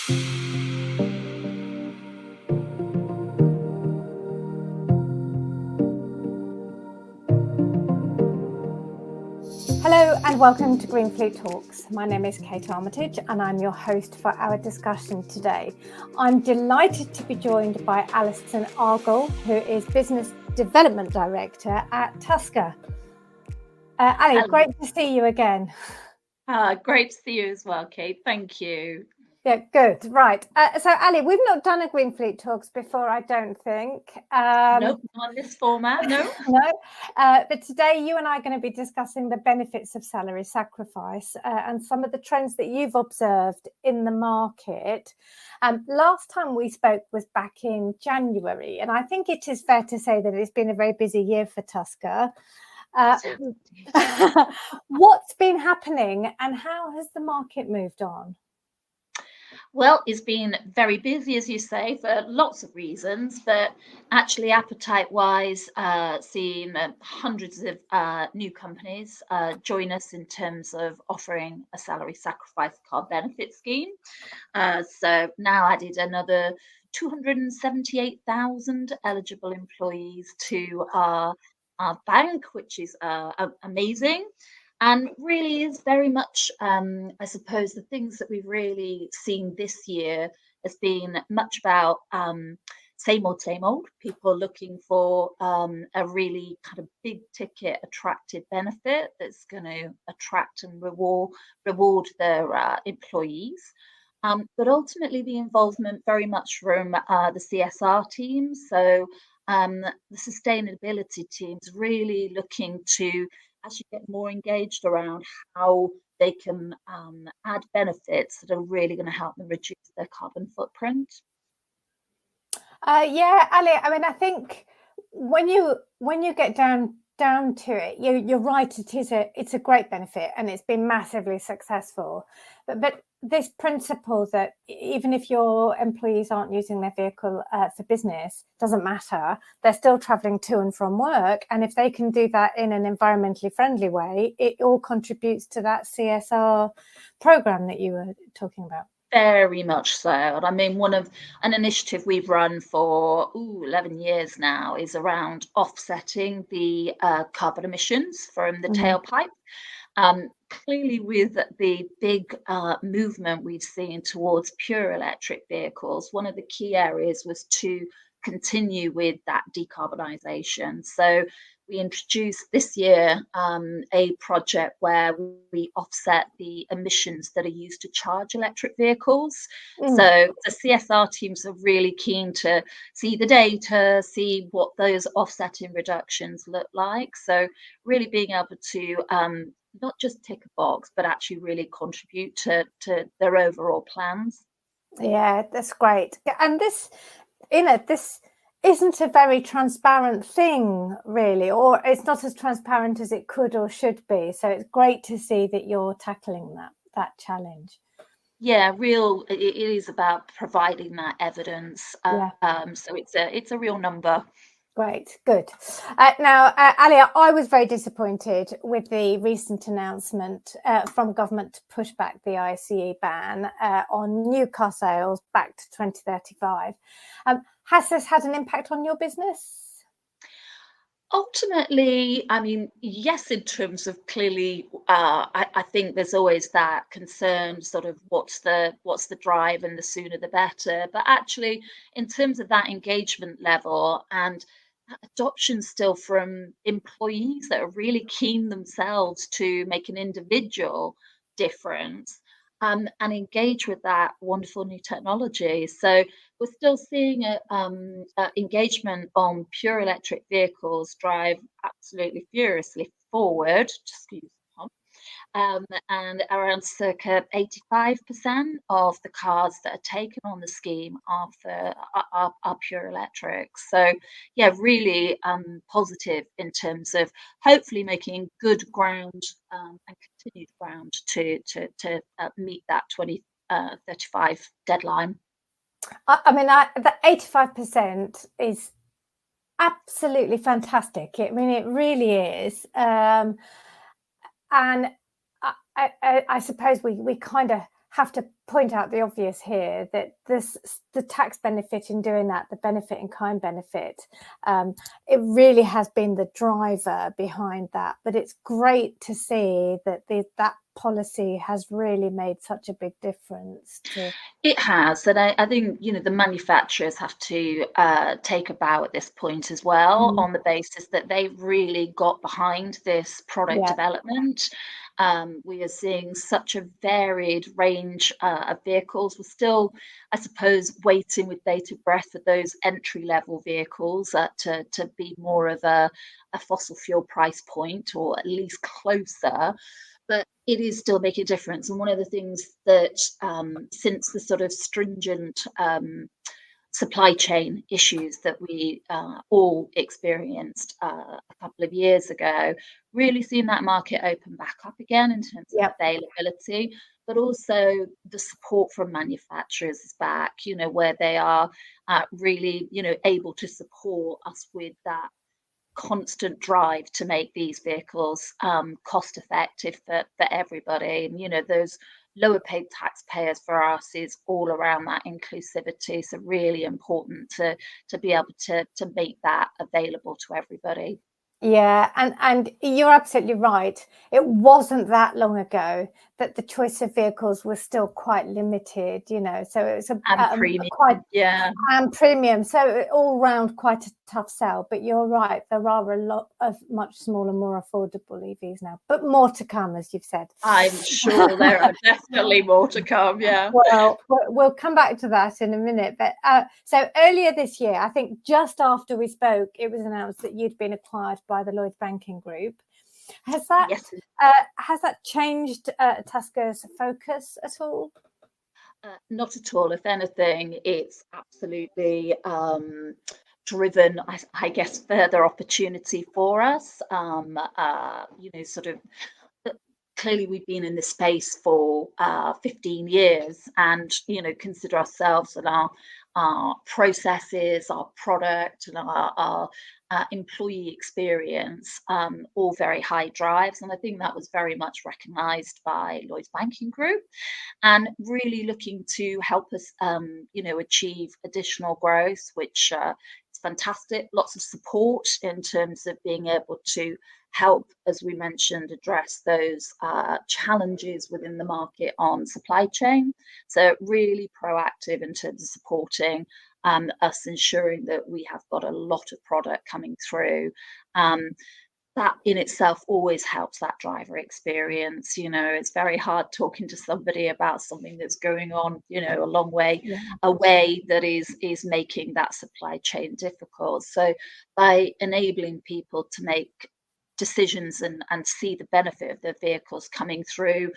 Hello and welcome to GreenFleet Talks. My name is Kate Armitage and I'm your host for our discussion today. I'm delighted to be joined by Alison Argall, who is Business Development Director at Tusker. Ali, great to see you again. Great to see you as well, Kate. Thank you. Yeah, good. Right. So, Ali, we've not done a GreenFleet Talks before, I don't think. Nope, not on this format, no. No. But today, you and I are going to be discussing the benefits of salary sacrifice and some of the trends that you've observed in the market. Last time we spoke was back in January, and I think it is fair to say that it's been a very busy year for Tusker. What's been happening and how has the market moved on? Well, it's been very busy, as you say, for lots of reasons, but actually appetite-wise, seeing hundreds of new companies join us in terms of offering a salary sacrifice card benefit scheme. So now added another 278,000 eligible employees to our bank, which is amazing. And really is very much, I suppose, the things that we've really seen this year has been much about same old, people looking for a really kind of big ticket, attractive benefit that's going to attract and reward their employees. But ultimately the involvement very much from the CSR teams. So the sustainability teams really looking to actually get more engaged around how they can add benefits that are really going to help them reduce their carbon footprint. Yeah, Ali, I mean, I think when you get down to it, you're right, it's a great benefit and it's been massively successful. But this principle that even if your employees aren't using their vehicle for business, doesn't matter, they're still traveling to and from work. And if they can do that in an environmentally friendly way, it all contributes to that CSR program that you were talking about. Very much so. And I mean, an initiative we've run for 11 years now is around offsetting the carbon emissions from the tailpipe. Clearly, with the big movement we've seen towards pure electric vehicles, one of the key areas was to continue with that decarbonisation. So we introduced this year a project where we offset the emissions that are used to charge electric vehicles. So the CSR teams are really keen to see the data, see what those offsetting reductions look like. So really being able to not just tick a box, but actually really contribute to their overall plans. Yeah, that's great. And this isn't a very transparent thing, really, or it's not as transparent as it could or should be. So it's great to see that you're tackling that challenge. Yeah, it is about providing that evidence. So it's a real number. Great, good. Now, Ali, I was very disappointed with the recent announcement from government to push back the ICE ban on new car sales back to 2035. Has this had an impact on your business? Ultimately, I mean, yes, in terms of clearly, I think there's always that concern, sort of what's the drive and the sooner the better. But actually, in terms of that engagement level and adoption still from employees that are really keen themselves to make an individual difference and engage with that wonderful new technology. So we're still seeing engagement on pure electric vehicles drive absolutely furiously forward. Just use and around circa 85% of the cars that are taken on the scheme are pure electric. So yeah, really positive in terms of hopefully making good ground and continued ground to meet that 2035 deadline. I mean, the 85% is absolutely fantastic. I mean, it really is. And I suppose we kind of have to point out the obvious here, that the tax benefit in doing that, the benefit in kind benefit, it really has been the driver behind that. But it's great to see that that policy has really made such a big difference to. It has, and I think, the manufacturers have to take a bow at this point as well, Mm, on the basis that they really got behind this product yeah, development. We are seeing such a varied range of vehicles. We're still, I suppose, waiting with bated breath for those entry-level vehicles to be more of a fossil fuel price point, or at least closer. But it is still making a difference. And one of the things that, since the sort of stringent supply chain issues that we all experienced a couple of years ago, really seeing that market open back up again in terms of yeah, availability, but also the support from manufacturers is back, where they are really, able to support us with that constant drive to make these vehicles cost effective for everybody. And those lower paid taxpayers for us is all around that inclusivity. So really important to be able to make that available to everybody. yeah, and you're absolutely right. It wasn't that long ago that the choice of vehicles was still quite limited, so it was And a premium, quite, yeah. and premium, so all round quite a tough sell. But you're right, there are a lot of much smaller, more affordable EVs now, but more to come, as you've said. I'm sure there are definitely more to come, yeah. Well, we'll come back to that in a minute. But so earlier this year, I think just after we spoke, it was announced that you'd been acquired by the Lloyds Banking Group. Has Yes. that changed Tusker's focus at all? Not at all. If anything, it's absolutely driven, I guess, further opportunity for us. Sort of clearly we've been in this space for 15 years, and consider ourselves and our processes, our product, and our employee experience, all very high drives. And I think that was very much recognised by Lloyds Banking Group, and really looking to help us, achieve additional growth, which is fantastic. Lots of support in terms of being able to help, as we mentioned, address those challenges within the market on supply chain. So really proactive in terms of supporting us, ensuring that we have got a lot of product coming through. That in itself always helps that driver experience. It's very hard talking to somebody about something that's going on, a long way Yeah. away, that is making that supply chain difficult. So by enabling people to make decisions and see the benefit of the vehicles coming through,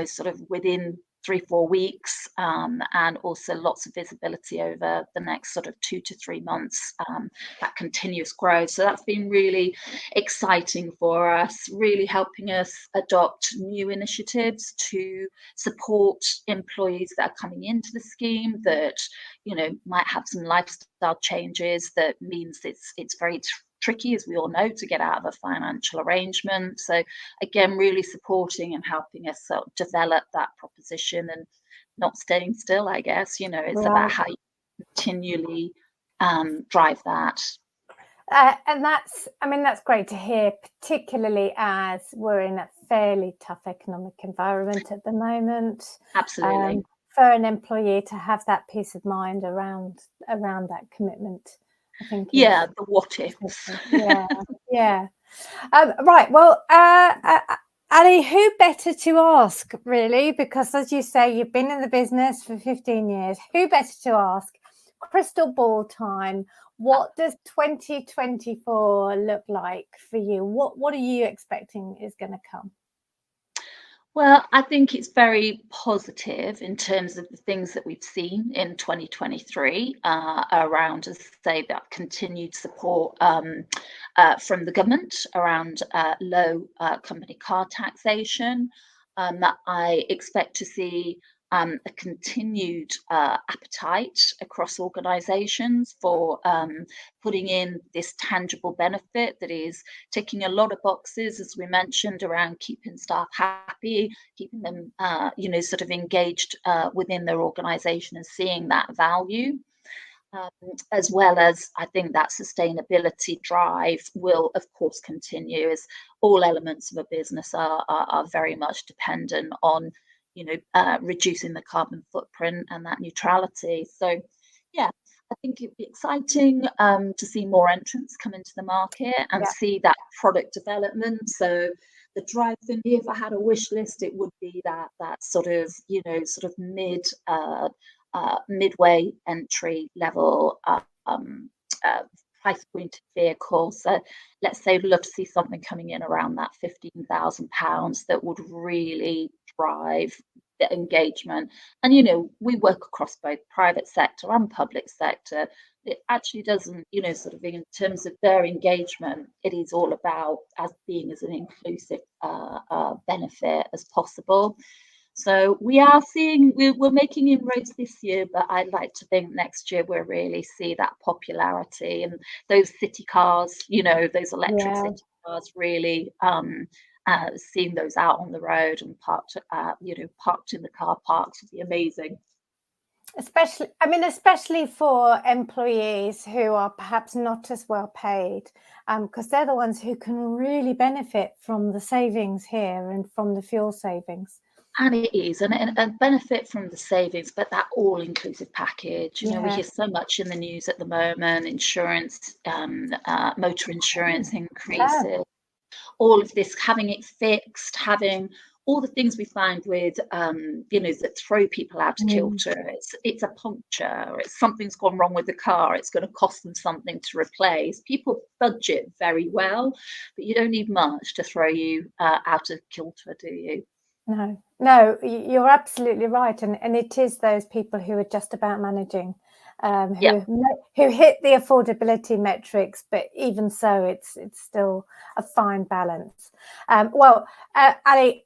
sort of within 3-4 weeks, and also lots of visibility over the next sort of 2 to 3 months, that continuous growth. So that's been really exciting for us, really helping us adopt new initiatives to support employees that are coming into the scheme that might have some lifestyle changes. That means it's very tricky, as we all know, to get out of a financial arrangement. So again, really supporting and helping us sort of develop that proposition, and not staying still, I guess. It's about Right. how you continually drive that. And that's great to hear, particularly as we're in a fairly tough economic environment at the moment. Absolutely. For an employee to have that peace of mind around that commitment, I think is Yeah, the what ifs. yeah, yeah. Right. Well, Ali, who better to ask, really? Because as you say, you've been in the business for 15 years. Who better to ask? Crystal ball time. What does 2024 look like for you? What are you expecting is going to come? Well, I think it's very positive in terms of the things that we've seen in 2023, around, as I say, that continued support from the government around low company car taxation. That I expect to see a continued appetite across organisations for putting in this tangible benefit that is ticking a lot of boxes, as we mentioned, around keeping staff happy, keeping them, sort of engaged within their organisation and seeing that value. As well as, I think that sustainability drive will, of course, continue, as all elements of a business are very much dependent on, reducing the carbon footprint and that neutrality. So, yeah, I think it'd be exciting to see more entrants come into the market and see that product development. So the drive for me, if I had a wish list, it would be that sort of, midway entry level price point vehicle. So let's say we'd love to see something coming in around that £15,000 that would really drive the engagement. And we work across both private sector and public sector. It actually doesn't, sort of in terms of their engagement, it is all about being as an inclusive benefit as possible. So we are seeing, we're making inroads this year, but I'd like to think next year we'll really see that popularity and those city cars, those electric city cars really seeing those out on the road and parked in the car parks would be amazing. Especially for employees who are perhaps not as well paid, because they're the ones who can really benefit from the savings here and from the fuel savings. And it is, and benefit from the savings, but that all-inclusive package. We hear so much in the news at the moment: insurance, motor insurance increases, all of this, having it fixed, having all the things we find with, that throw people out of kilter. It's a puncture, it's something's gone wrong with the car, it's going to cost them something to replace. People budget very well, but you don't need much to throw you out of kilter, do you? No, you're absolutely right, and it is those people who are just about managing, who hit the affordability metrics, but even so, it's still a fine balance. Ali,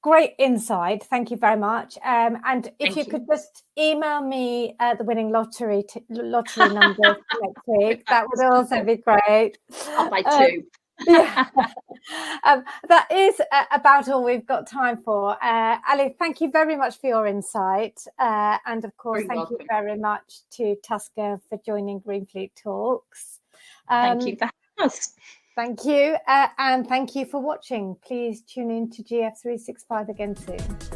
great insight. Thank you very much. And if you could just email me the winning lottery numbers next week, that would also be great. I too. That is about all we've got time for. Ali, thank you very much for your insight, and of course, thank you very much to Tusker for joining GreenFleet Talks. Thank you for having us. Thank you, and thank you for watching. Please tune in to GF365 again soon.